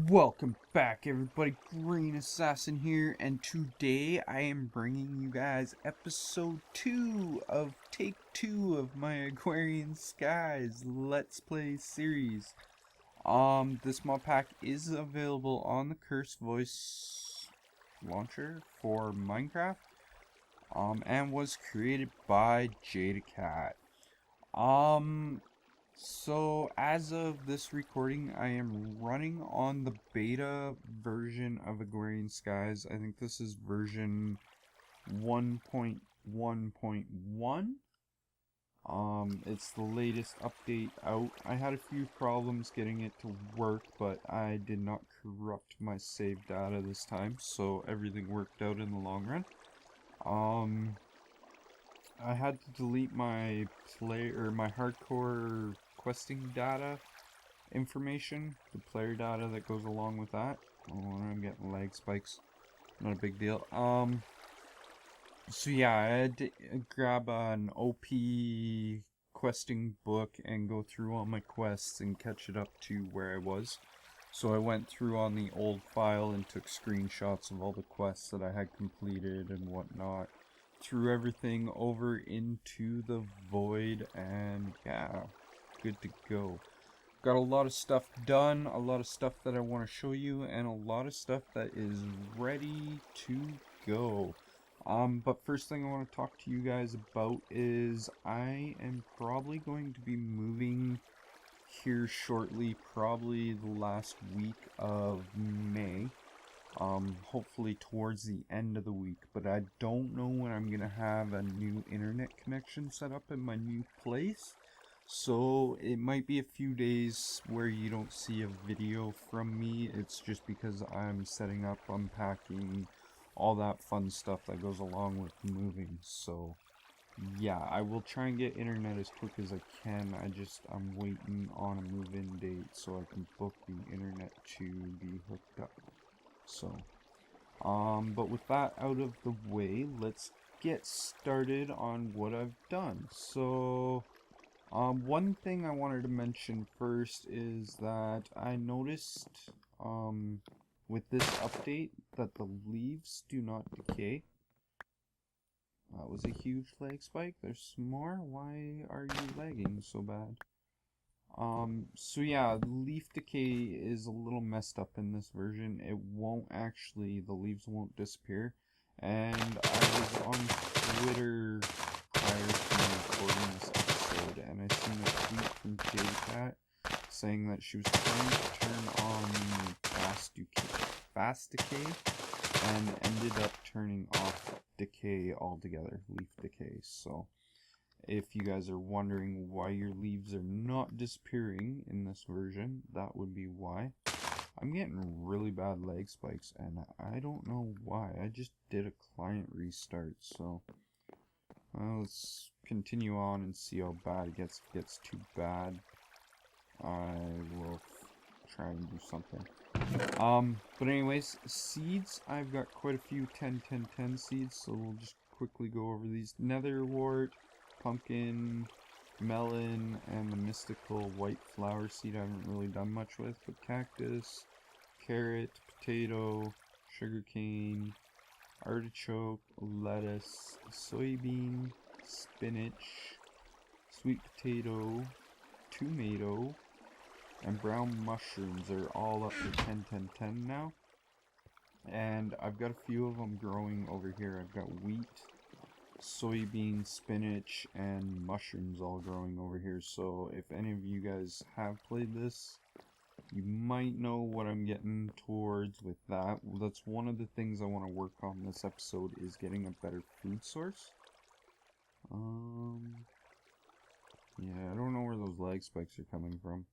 Welcome back, everybody. Green Assassin here, and today I am bringing you guys episode 2 of take 2 of my Agrarian Skies Let's Play series. This mod pack is available on the Curse Voice launcher for Minecraft, and was created by Jadacat. So as of this recording, I am running on the beta version of Agrarian Skies. I think this is version 1.1.1. It's the latest update out. I had a few problems getting it to work, but I did not corrupt my save data this time, so everything worked out in the long run. I had to delete my my hardcore questing data information, the player data that goes along with that. Oh, I'm getting lag spikes. Not a big deal. So yeah, I had to grab an OP questing book and go through all my quests and catch it up to where I was. So I went through on the old file and took screenshots of all the quests that I had completed and whatnot. Threw everything over into the void, and yeah, good to go. Got a lot of stuff done, a lot of stuff that I want to show you, and a lot of stuff that is ready to go. But first thing I want to talk to you guys about is I am probably going to be moving here shortly, probably the last week of May. Hopefully towards the end of the week, but I don't know when I'm gonna have a new internet connection set up in my new place, so it might be a few days where you don't see a video from me. It's just because I'm setting up, unpacking, all that fun stuff that goes along with moving. So yeah, I will try and get internet as quick as I can. I'm waiting on a move-in date so I can book the internet to be hooked up. So, but with that out of the way, let's get started on what I've done. So, one thing I wanted to mention first is that I noticed, with this update that the leaves do not decay. That was a huge lag spike. There's some more. Why are you lagging so bad? So yeah, leaf decay is a little messed up in this version. It won't actually, the leaves won't disappear. And I was on Twitter prior to me recording this episode, and I seen a tweet from Jadacat saying that she was trying to turn on fast decay, and ended up turning off decay altogether, leaf decay. So if you guys are wondering why your leaves are not disappearing in this version, that would be why. I'm getting really bad lag spikes, and I don't know why. I just did a client restart, so let's continue on and see how bad it gets. If it gets too bad, I will try and do something. But anyways, seeds, I've got quite a few 10-10-10 seeds, so we'll just quickly go over these. Netherwort, pumpkin, melon, and the mystical white flower seed I haven't really done much with, but cactus, carrot, potato, sugarcane, artichoke, lettuce, soybean, spinach, sweet potato, tomato, and brown mushrooms are all up to 10-10-10 now. And I've got a few of them growing over here. I've got wheat, soybean, spinach, and mushrooms all growing over here. So if any of you guys have played this, you might know what I'm getting towards with that. That's one of the things I want to work on this episode, is getting a better food source. Yeah, I don't know where those lag spikes are coming from.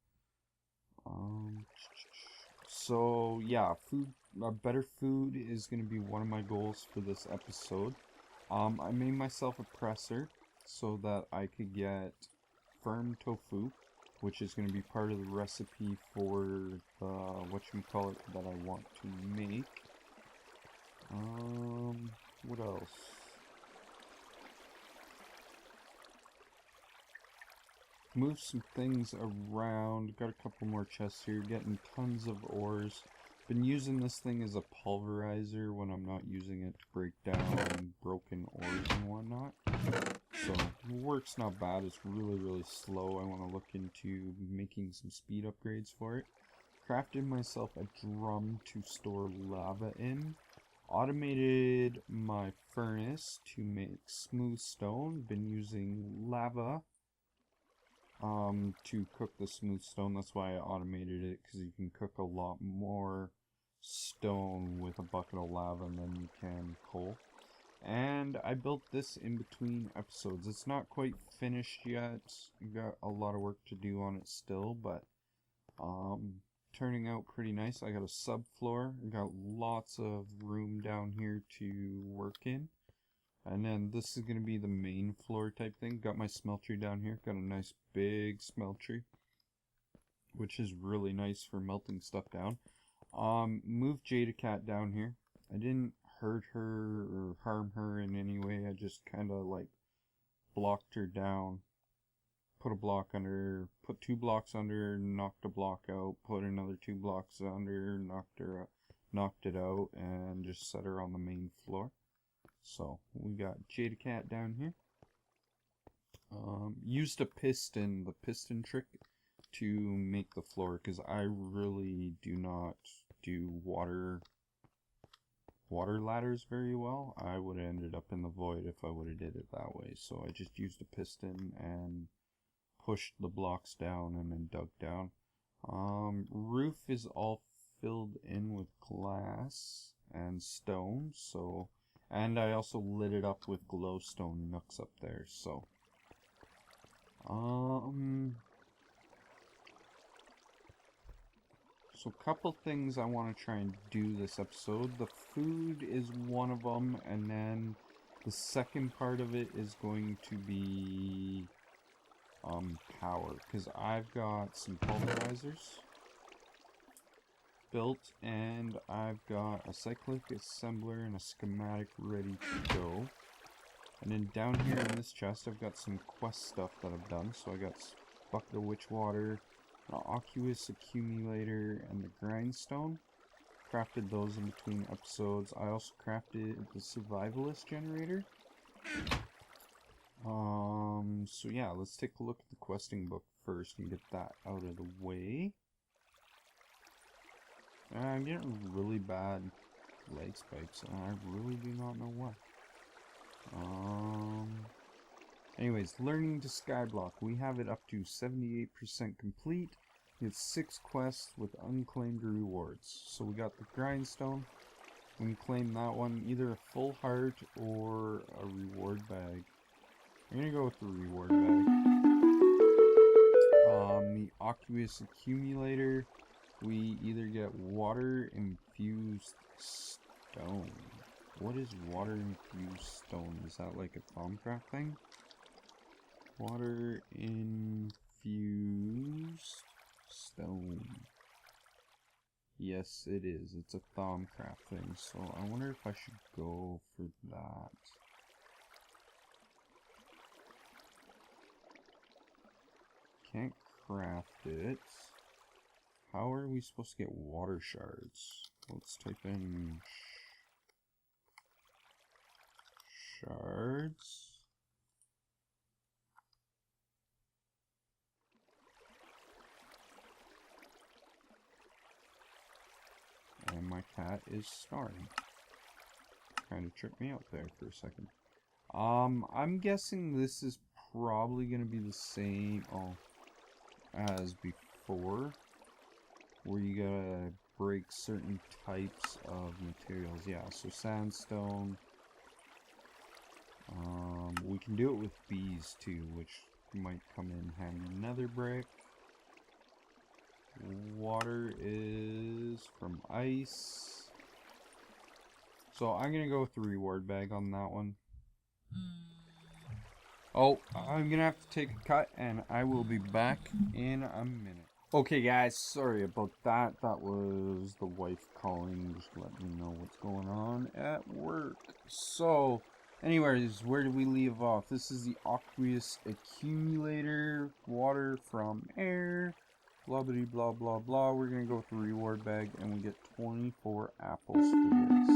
So yeah, better food is going to be one of my goals for this episode. I made myself a presser so that I could get firm tofu, which is going to be part of the recipe for the whatchamacallit that I want to make. What else? Move some things around. Got a couple more chests here. Getting tons of ores. Been using this thing as a pulverizer when I'm not using it to break down broken ores and whatnot. So, work's not bad. It's really slow. I want to look into making some speed upgrades for it. Crafted myself a drum to store lava in. Automated my furnace to make smooth stone. Been using lava to cook the smooth stone. That's why I automated it, because you can cook a lot more stone with a bucket of lava than you can coal. And I built this in between episodes. It's not quite finished yet. Got a lot of work to do on it still, but turning out pretty nice. I got a subfloor. Got lots of room down here to work in. And then this is going to be the main floor type thing. Got my smeltery down here. Got a nice big smeltery, which is really nice for melting stuff down. Moved Jadacat down here. I didn't hurt her or harm her in any way. I just kind of like blocked her down. Put a block under, put 2 blocks under, knocked a block out, put another 2 blocks under, knocked it out, and just set her on the main floor. So we got Jadacat down here. Used a piston, the piston trick, to make the floor, because I really do not do water ladders very well. I would have ended up in the void if I would have did it that way. So I just used a piston and pushed the blocks down and then dug down. Roof is all filled in with glass and stone, so, and I also lit it up with glowstone nooks up there. So so a couple things I want to try and do this episode. The food is one of them, and then the second part of it is going to be power, because I've got some pulverizers built, and I've got a cyclic assembler and a schematic ready to go. And then down here in this chest I've got some quest stuff that I've done. So I got bucket of witch water, an aqueous accumulator, and the grindstone. Crafted those in between episodes. I also crafted the survivalist generator. So yeah, let's take a look at the questing book first and get that out of the way. I'm getting really bad leg spikes, and I really do not know why. Anyways, learning to skyblock. We have it up to 78% complete. It's 6 quests with unclaimed rewards. So we got the grindstone. We can claim that one, either a full heart or a reward bag. I'm gonna go with the reward bag. The aqueous accumulator, we either get water infused stone. What is water infused stone? Is that like a Thaumcraft thing? Water infused stone. Yes, it is. It's a Thaumcraft thing. So I wonder if I should go for that. Can't craft it. How are we supposed to get water shards? Let's type in shards. And my cat is snoring. Kind of tripped me out there for a second. I'm guessing this is probably going to be the same as before, where you gotta break certain types of materials. Yeah, so sandstone. We can do it with bees too, which might come in handy. Nether brick. Water is from ice. So I'm gonna go with the reward bag on that one. Oh, I'm gonna have to take a cut, and I will be back in a minute. Okay guys, sorry about that. That was the wife calling, just to let me know what's going on at work. So, anyways, where did we leave off? This is the aqueous accumulator, water from air. blah blah blah blah blah. We're gonna go with the reward bag, and we get 24 apples for this.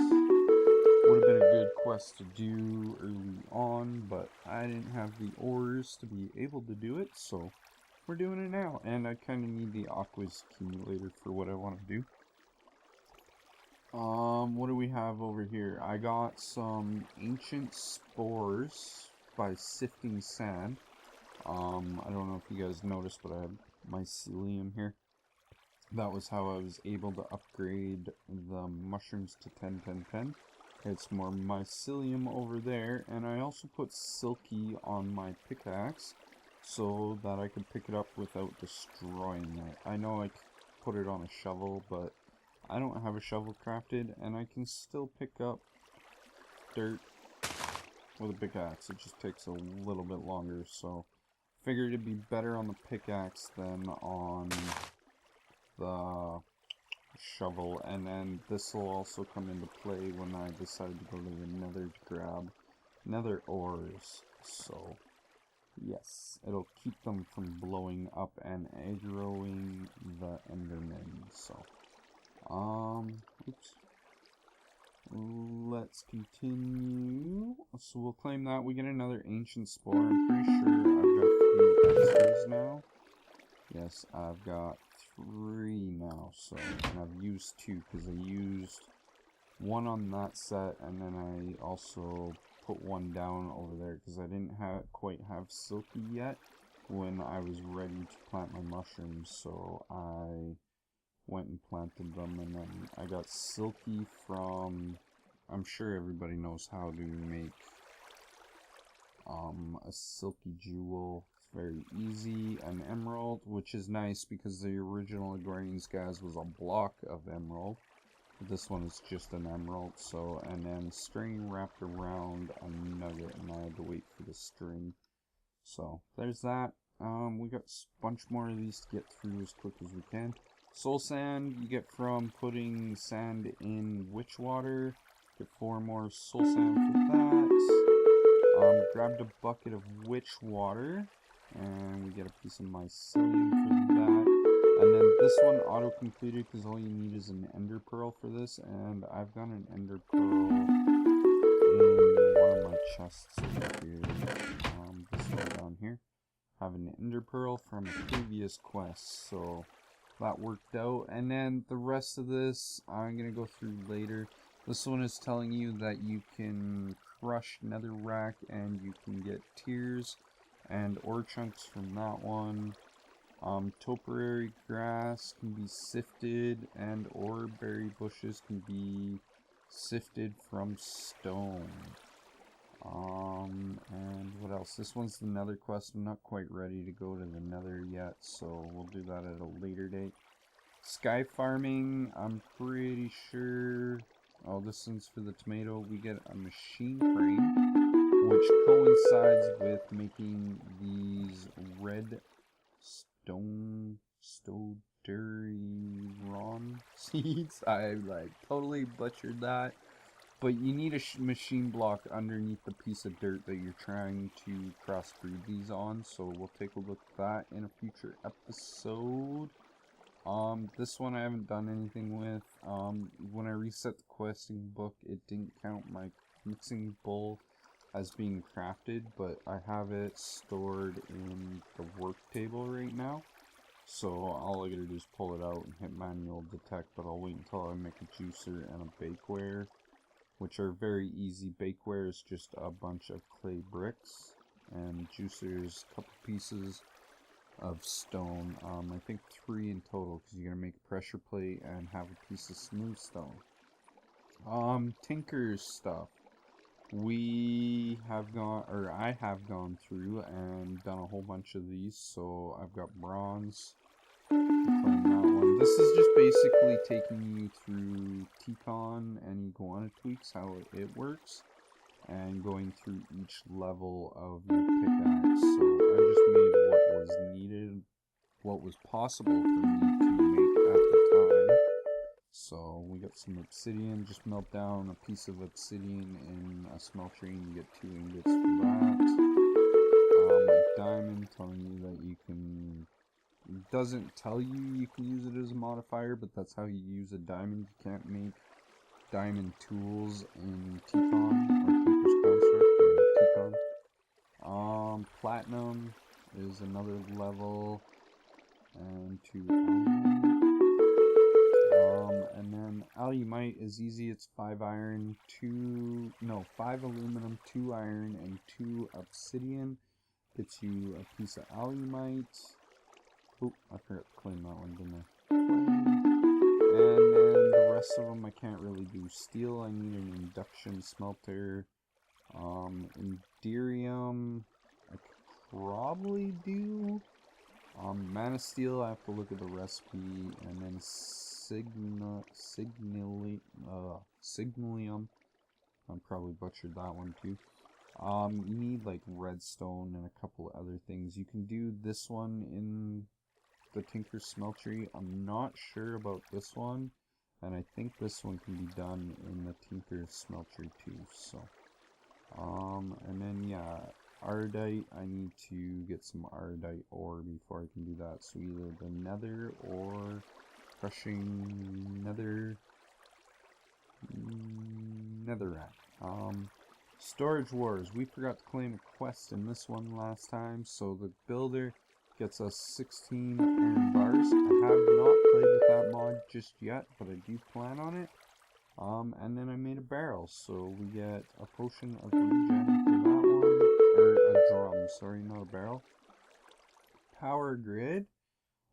Would have been a good quest to do early on, but I didn't have the ores to be able to do it, so we're doing it now. And I kind of need the aquas accumulator for what I want to do. What do we have over here? I got some ancient spores by sifting sand. I don't know if you guys noticed, but I have mycelium here. That was how I was able to upgrade the mushrooms to 10, 10, 10. It's more mycelium over there, and I also put silky on my pickaxe so that I could pick it up without destroying it. I know I could put it on a shovel, but I don't have a shovel crafted, and I can still pick up dirt with a pickaxe. It just takes a little bit longer, so figured it'd be better on the pickaxe than on the shovel. And then this will also come into play when I decide to go to the nether to grab nether ores. So yes, it'll keep them from blowing up and aggroing the endermen. So oops. Let's continue. So we'll claim that. We get another ancient spore. I'm pretty sure I've got 3 extras now. Yes, I've got 3 now. So, and I've used 2 because I used 1 on that set, and then I also put 1 down over there because I didn't quite have silky yet when I was ready to plant my mushrooms. So I went and planted them, and then I got silky from, I'm sure everybody knows how to make a silky jewel. It's very easy. An emerald, which is nice because the original Agrarian Skies was a block of emerald. This one is just an emerald. So, and then string wrapped around a nugget, and I had to wait for the string. So there's that. We got a bunch more of these to get through as quick as we can. Soul sand you get from putting sand in witch water. Get 4 more soul sand for that. Grabbed a bucket of witch water, and we get a piece of mycelium for that. And then this one auto completed because all you need is an ender pearl for this, and I've got an ender pearl in one of my chests over here. This one down here. Have an ender pearl from a previous quest, so that worked out. And then the rest of this I'm gonna go through later. This one is telling you that you can crush netherrack and you can get tears and ore chunks from that one. Topiary grass can be sifted, and ore berry bushes can be sifted from stone. And what else? This one's the nether quest. I'm not quite ready to go to the nether yet, so we'll do that at a later date. Sky farming, I'm pretty sure. Oh, this one's for the tomato. We get a machine frame, which coincides with making these red stoderon seeds. I totally butchered that. But you need a machine block underneath the piece of dirt that you're trying to crossbreed these on. So we'll take a look at that in a future episode. This one I haven't done anything with. When I reset the questing book, it didn't count my mixing bowl as being crafted, but I have it stored in the work table right now. So all I gotta do is pull it out and hit manual detect, but I'll wait until I make a juicer and a bakeware, which are very easy. Bakeware is just a bunch of clay bricks, and juicers, a couple pieces of stone. I think 3 in total, because you're gonna make a pressure plate and have a piece of smooth stone. Tinker's stuff. We have gone, or I have gone through and done a whole bunch of these. So I've got bronze. Claim that one. This is just basically taking you through Ticon and Iguana Tweaks, how it works, and going through each level of your pickaxe. So I just made what was needed, what was possible for me to make at the time. So we got some obsidian, just melt down a piece of obsidian in a smelter and you get 2 ingots for that. A diamond telling you that you can It doesn't tell you you can use it as a modifier, but that's how you use a diamond. You can't make diamond tools in Teton or Tinker's Construct or Teton. Platinum is another level, and 2 and then alumite is easy. It's 5 iron, 5 aluminum, 2 iron, and 2 obsidian. Gets you a piece of alumite. Oh, I forgot to claim that one, didn't I? And then the rest of them I can't really do. Steel, I need an induction smelter. Inderium, I could probably do. Mana Steel, I have to look at the recipe. And then Signalium, I probably butchered that one too. You need like redstone and a couple of other things. You can do this one in the Tinker's Smeltery. I'm not sure about this one, and I think this one can be done in the Tinker's Smeltery too. So, and then yeah, Ardite. I need to get some Ardite ore before I can do that. So either the Nether or crushing Netherrack. Storage Wars. We forgot to claim a quest in this one last time, so the builder gets us 16 iron bars. I have not played with that mod just yet, but I do plan on it. And then I made a barrel, so we get a potion of regen for that one, or a drum, sorry, not a barrel. Power grid.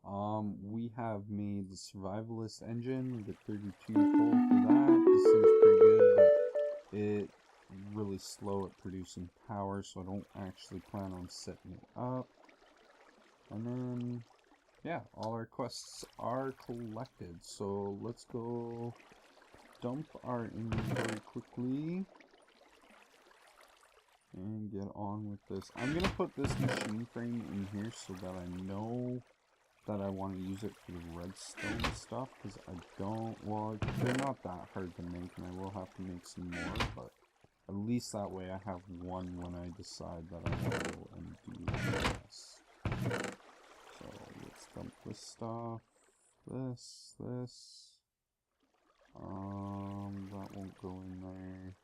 We have made the survivalist engine. We get 32 coal for that. This seems pretty good, but it's really slow at producing power, so I don't actually plan on setting it up. And then, yeah, all our quests are collected. So let's go dump our inventory quickly and get on with this. I'm gonna put this machine frame in here so that I know that I want to use it for the redstone stuff, because I don't, well, they're not that hard to make, and I will have to make some more, but at least that way I have one when I decide that I want to go and do this. So let's dump this stuff, this, that won't go in there.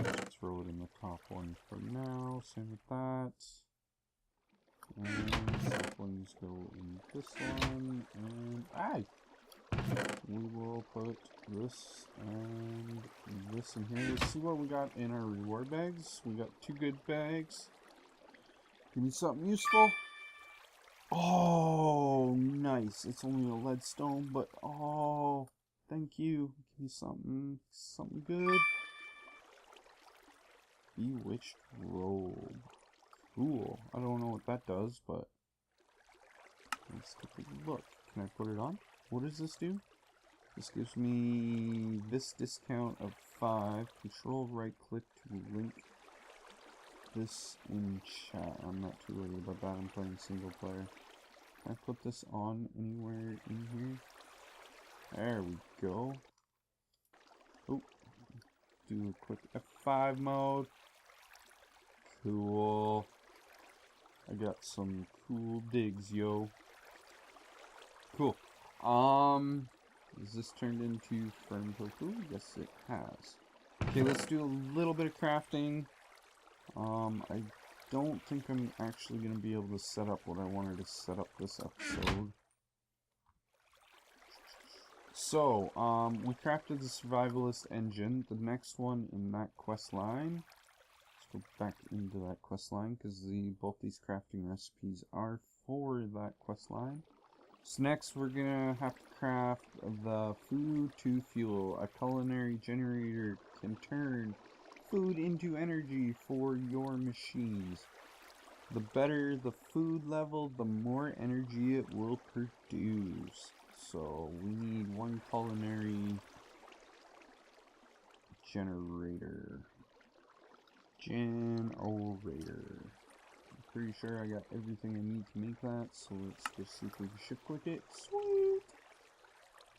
Let's throw it in the top one for now, same with that. And saplings go in this one, and we will put this and this in here. Let's see what we got in our reward bags. We got 2 good bags. Give me something useful. Oh, nice. It's only a leadstone, but oh, thank you. Give me something good. Bewitched robe. Cool. I don't know what that does, but let's take a look. Can I put it on? What does this do? This gives me this discount of 5. Control right click to link this in chat. I'm not too worried about that. I'm playing single player. Can I put this on anywhere in here? There we go. Oh, do a quick F5 mode. Cool. I got some cool digs, yo. Cool. Is this turned into firm tofu? Yes, it has. Okay, let's do a little bit of crafting. I don't think I'm actually going to be able to set up what I wanted to set up this episode. So, we crafted the survivalist engine. The next one in that quest line. Let's go back into that quest line, because both these crafting recipes are for that quest line. So next we're gonna have to craft the food to fuel. A culinary generator can turn food into energy for your machines. The better the food level, the more energy it will produce. So we need 1 culinary generator. I'm pretty sure I got everything I need to make that, so let's just see if we can shift click it. Sweet!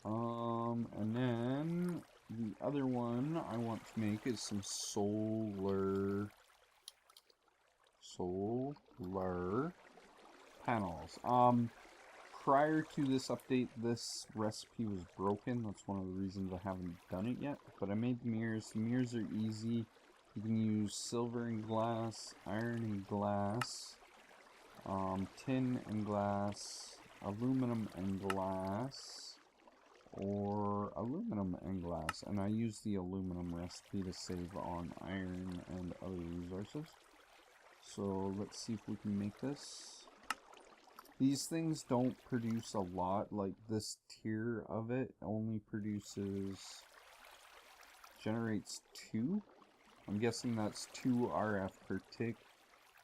And then the other one I want to make is some solar panels. Prior to this update, this recipe was broken. That's one of the reasons I haven't done it yet. But I made the mirrors. The mirrors are easy. You can use silver and glass, iron and glass, tin and glass, aluminum and glass, or aluminum and glass. And I use the aluminum recipe to save on iron and other resources. So let's see if we can make this. These things don't produce a lot. Like this tier of it only generates 2. I'm guessing that's 2 RF per tick.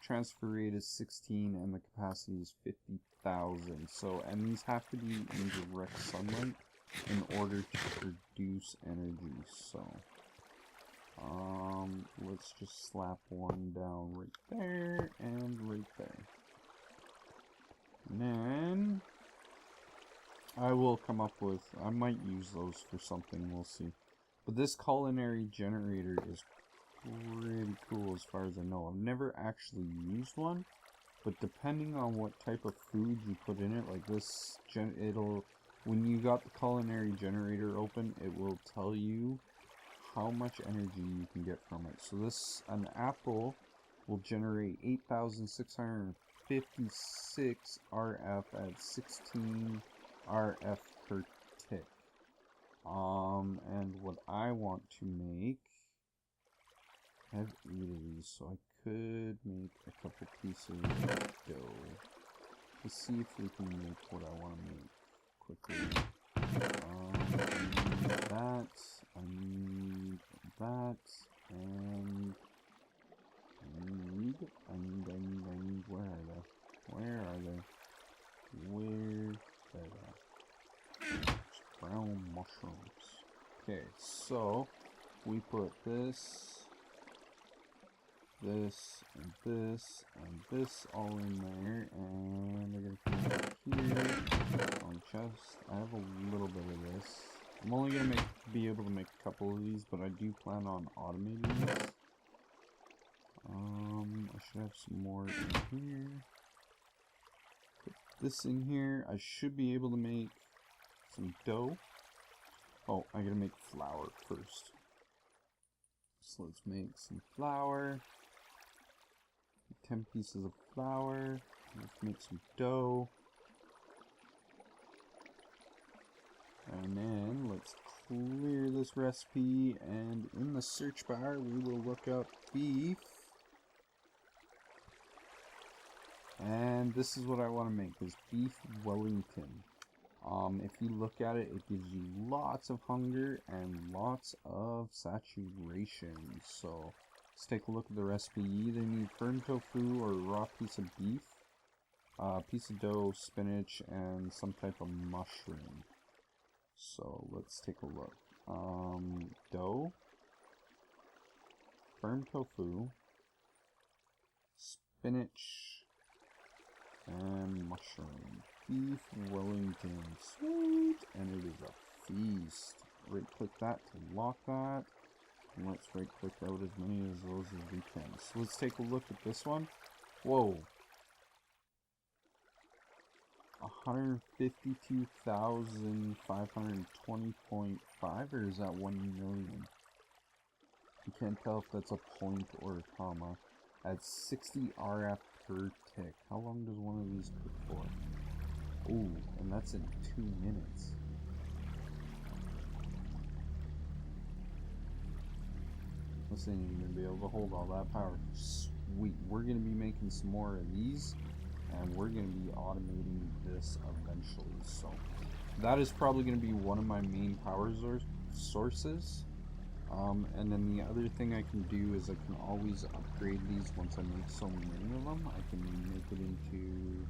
Transfer rate is 16 and the capacity is 50,000. So, and these have to be in direct sunlight in order to produce energy. So, let's just slap one down right there and right there. And then I will come up with, I might use those for something, we'll see. But this culinary generator is pretty cool as far as I know. I've never actually used one, but depending on what type of food you put in it, like this, when you got the culinary generator open, it will tell you how much energy you can get from it. So an apple will generate 8,656 RF at 16 RF per tick. And what I want to make, I have 8 of these, so I could make a couple pieces of dough. Let's see if we can make what I want to make quickly. I need that, and I need, where are they? Where are they? Brown mushrooms. Okay, so we put this, and this, and this all in there, and they're gonna come here on chest. I have a little bit of this. I'm only gonna be able to make a couple of these, but I do plan on automating this. I should have some more in here. Put this in here. I should be able to make some dough. Oh, I gotta make flour first. So let's make some flour. 10 pieces of flour. Let's make some dough. And then let's clear this recipe, and in the search bar we will look up beef. And this is what I want to make, is beef Wellington. If you look at it, it gives you lots of hunger and lots of saturation. So let's take a look at the recipe. You either need firm tofu or a raw piece of beef, piece of dough, spinach, and some type of mushroom. So let's take a look. Dough, firm tofu, spinach, and mushroom. Beef Wellington. Sweet! And it is a feast. Right click that to lock that. And let's right click out as many of those as we can. So let's take a look at this one. Whoa. 152,520.5, or is that 1 million? You can't tell if that's a point or a comma. At 60 RF per tick. How long does one of these cook for? Ooh, and that's in 2 minutes. Listen, you're gonna be able to hold all that power. Sweet. We're gonna be making some more of these, and we're going to be automating this eventually. So that is probably going to be one of my main power sources. And then the other thing I can do is I can always upgrade these once I make so many of them. I can make it into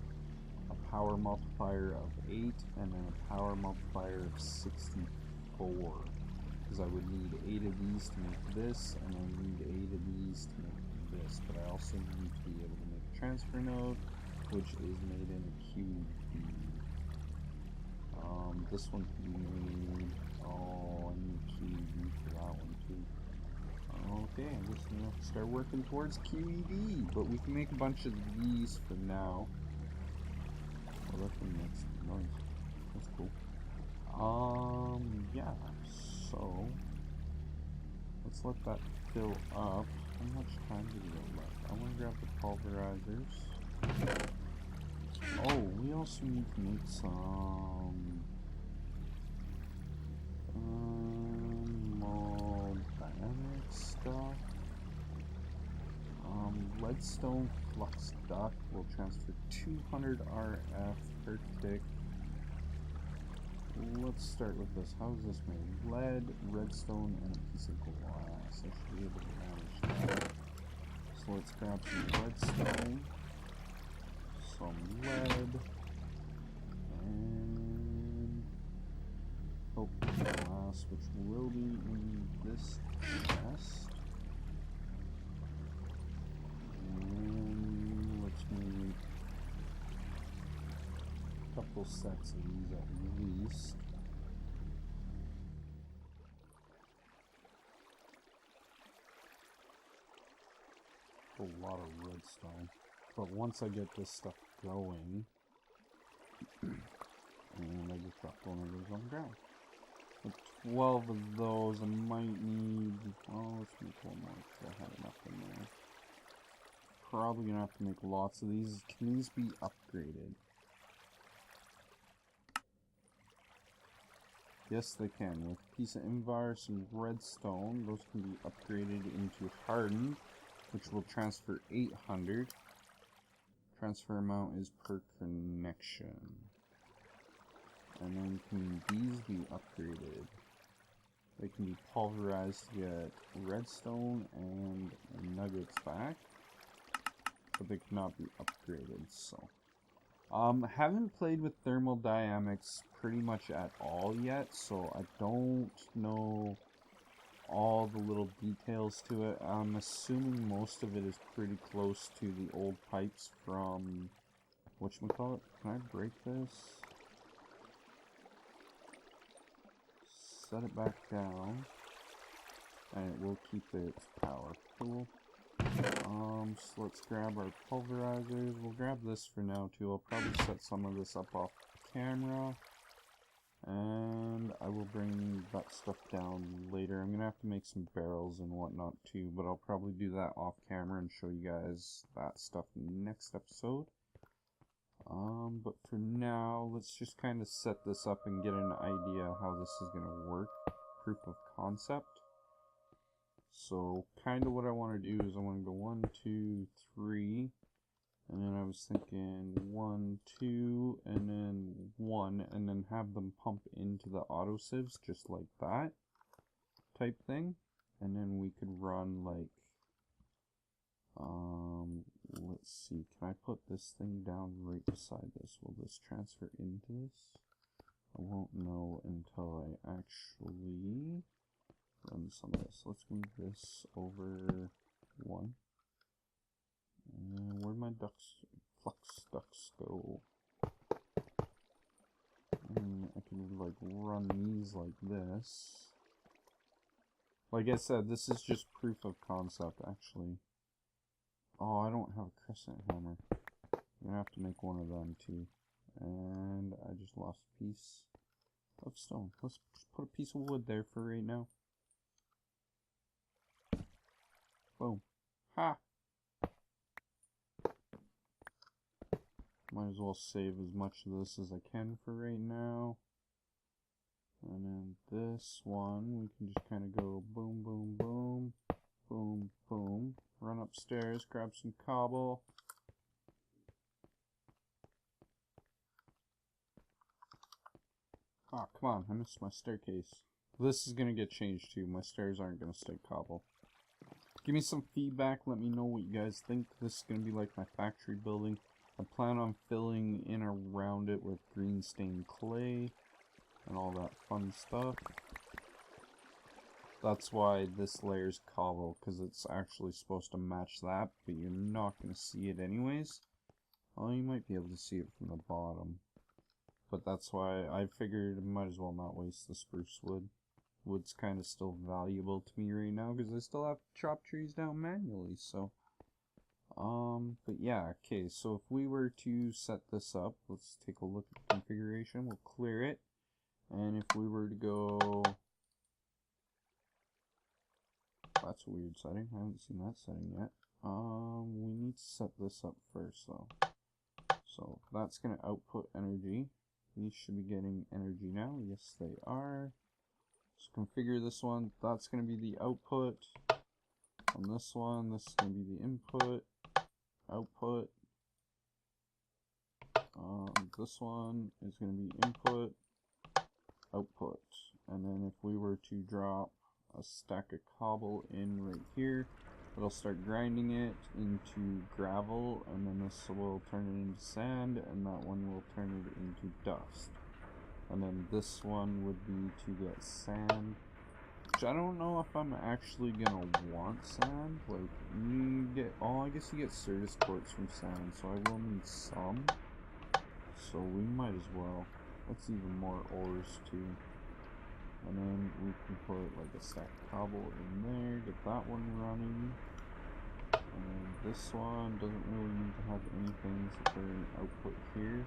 a power multiplier of 8 and then a power multiplier of 64. Because I would need 8 of these to make this, and I need 8 of these to make this. But I also need to be able to make a transfer node, which is made in a QED. This one can be made. Oh, I need QED for that one too. Okay, I guess we have to start working towards QED, but we can make a bunch of these for now. that thing makes noise. That's cool. Yeah, so let's let that fill up. How much time do we have left? I want to grab the pulverizers. Oh, we also need to make some more dynamic stuff. Leadstone flux duct will transfer 200 RF per tick. Let's start with this. How is this made? Lead, redstone, and a piece of glass. I should be able to manage that. So let's grab some redstone, some lead, and glass, which will be in this chest. And let's make a couple sets of these at least. A lot of redstone. But once I get this stuff going, and I just dropped one of those on the ground. With 12 of those, I might need, oh, let's make one more because I had enough in there. Probably gonna have to make lots of these. Can these be upgraded? Yes, they can. With a piece of invirus and redstone, those can be upgraded into hardened, which will transfer 800. Transfer amount is per connection. And then can these be upgraded? They can be pulverized to get redstone and nuggets back, but they cannot be upgraded. So, haven't played with thermodynamics pretty much at all yet, so I don't know all the little details to it. I'm assuming most of it is pretty close to the old pipes from whatchamacallit. Can I break this? Set it back down, and it will keep its power. Cool. So let's grab our pulverizers. We'll grab this for now too. I'll probably set some of this up off camera, and I will bring that stuff down later. I'm gonna have to make some barrels and whatnot too, but I'll probably do that off camera and show you guys that stuff next episode. But for now, let's just kind of set this up and get an idea how this is gonna work. Proof of concept. So, kind of what I want to do is I want to go 1, 2, 3, and then I was thinking 1, 2, and then 1, and then have them pump into the autosieves just like that type thing. And then we could run like, let's see, can I put this thing down right beside this? Will this transfer into this? I won't know until I actually run some of this. Let's move this over 1. And where'd my flux ducts go? And I can like run these like this. Like I said, this is just proof of concept actually. Oh, I don't have a crescent hammer. I'm gonna have to make one of them too. And I just lost a piece of stone. Let's just put a piece of wood there for right now. Boom. Ha! Might as well save as much of this as I can for right now. And then this one, we can just kind of go boom, boom, boom, boom, boom. Run upstairs, grab some cobble. Ah, come on, I missed my staircase. This is going to get changed too. My stairs aren't going to stay cobble. Give me some feedback. Let me know what you guys think. This is going to be like my factory building. I plan on filling in around it with green stained clay and all that fun stuff. That's why this layer's cobble, because it's actually supposed to match that, but you're not going to see it anyways. Well, you might be able to see it from the bottom. But that's why I figured I might as well not waste the spruce wood. Wood's kind of still valuable to me right now, because I still have to chop trees down manually, so. But yeah, okay, so if we were to set this up, let's take a look at the configuration. We'll clear it. And if we were to go... That's a weird setting. I haven't seen that setting yet. We need to set this up first, though. So that's going to output energy. These should be getting energy now. Yes, they are. Let's configure this one. That's going to be the output. On this one, this is going to be the input, output. This one is going to be input, output. And then if we were to drop a stack of cobble in right here, it'll start grinding it into gravel, and then this will turn it into sand, and that one will turn it into dust. And then this one would be to get sand, which I don't know if I'm actually gonna want sand. Like, you get, oh, I guess you get service quartz from sand, so I will need some. So we might as well. That's even more ores too. And then we can put like a stack of cobble in there, get that one running. And then this one doesn't really need to have anything except for an output here.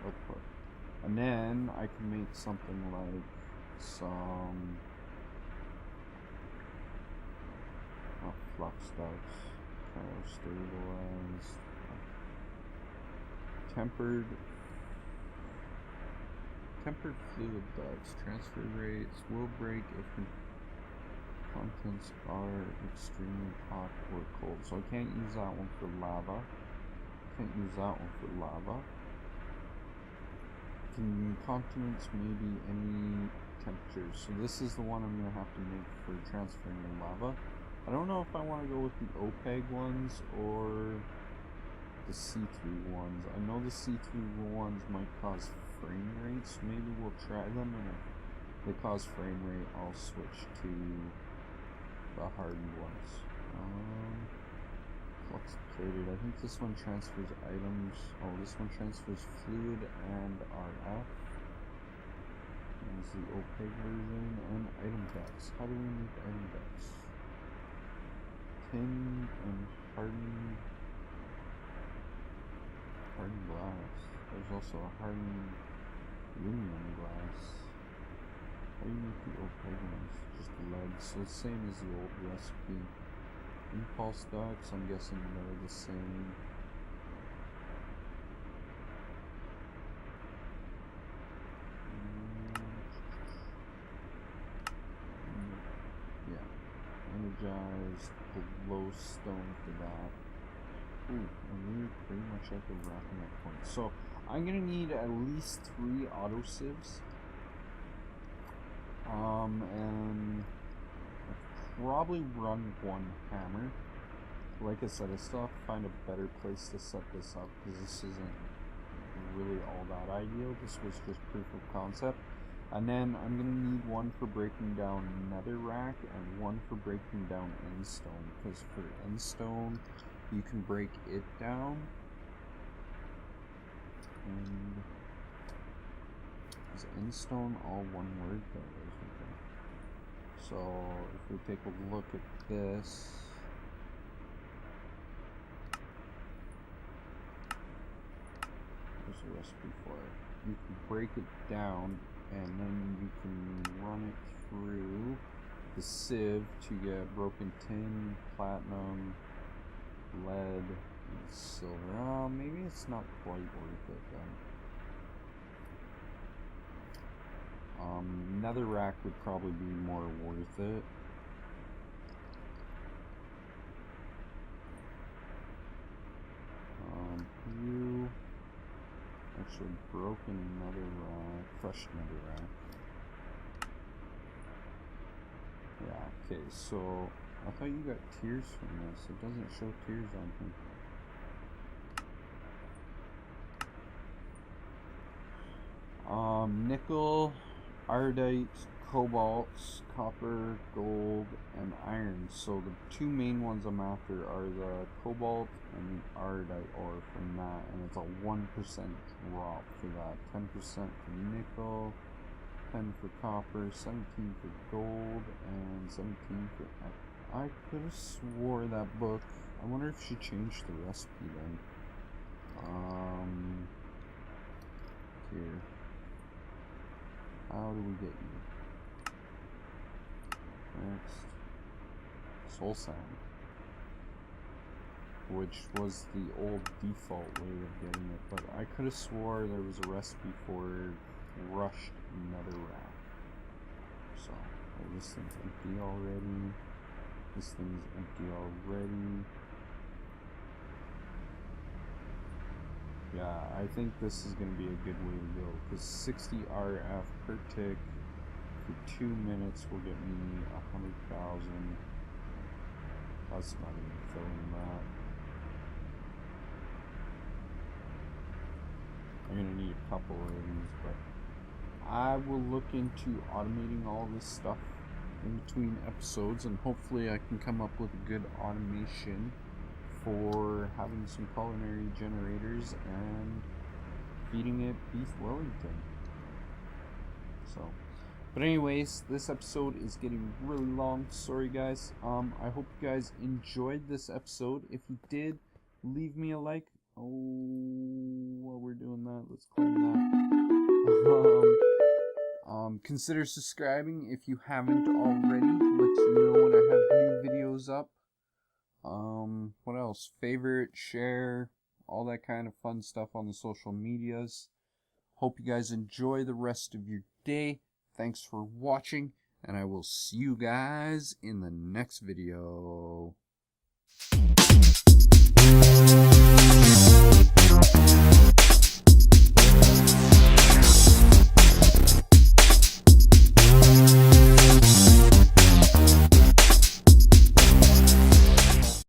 Output. And then I can make something like some flux ducts, stabilized, tempered fluid ducts. Transfer rates will break if the contents are extremely hot or cold. So I can't use that one for lava. Can't use that one for lava. Continents may be any temperature. So this is the one I'm going to have to make for transferring the lava. I don't know if I want to go with the OPEG ones or the see-through ones. I know the see-through ones might cause frame rates. Maybe we'll try them, and if they cause frame rate, I'll switch to the hardened ones. Flux plated. I think this one transfers items. Oh, this one transfers fluid and RF. There's the opaque version and item ducts. How do we make item ducts? Tin and hardened glass. There's also a hardened aluminum glass. How do you make the opaque ones? Just lead. So the same as the old recipe. Impulse ducts, I'm guessing they're the same. Yeah. Energized glowstone for that. Ooh, and we're pretty much at the wrapping up point. So I'm gonna need at least 3 auto sieves. And probably run 1 hammer. Like I said, I still have to find a better place to set this up, because this isn't really all that ideal. This was just proof of concept. And then I'm going to need 1 for breaking down netherrack and 1 for breaking down endstone, because for endstone you can break it down. And is endstone all one word? There it is, okay. So if we take a look at this, there's a recipe for it. You can break it down and then you can run it through the sieve to get broken tin, platinum, lead, and silver. Maybe it's not quite worth it then. Netherrack would probably be more worth it. Actually, broken netherrack, crushed netherrack. Yeah, okay, so I thought you got tiers from this. It doesn't show tiers on here. Nickel, iodite, cobalt, copper, gold, and iron. So the 2 main ones I'm after are the cobalt and the iodite ore from that, and it's a 1% drop for that. 10% for nickel, 10 for copper, 17 for gold, and 17 for I could have swore that book. I wonder if she changed the recipe then. Here. How do we get you? Next. Soul Sand. Which was the old default way of getting it, but I could have swore there was a recipe for crushed netherrack. So, oh, this thing's empty already. This thing's empty already. Yeah, I think this is going to be a good way to go, because 60 RF per tick for 2 minutes will get me 100,000. That's not even filling that. I'm going to need a couple of these, but I will look into automating all this stuff in between episodes, and hopefully I can come up with a good automation for having some culinary generators and feeding it beef Wellington. So, but anyways, this episode is getting really long. Sorry guys. I hope you guys enjoyed this episode. If you did, leave me a like. Oh, while we're doing that, let's claim that. Consider subscribing if you haven't already. Let you know when I have new videos up. What else? Favorite, share, all that kind of fun stuff on the social medias. Hope you guys enjoy the rest of your day. Thanks for watching, and I will see you guys in the next video.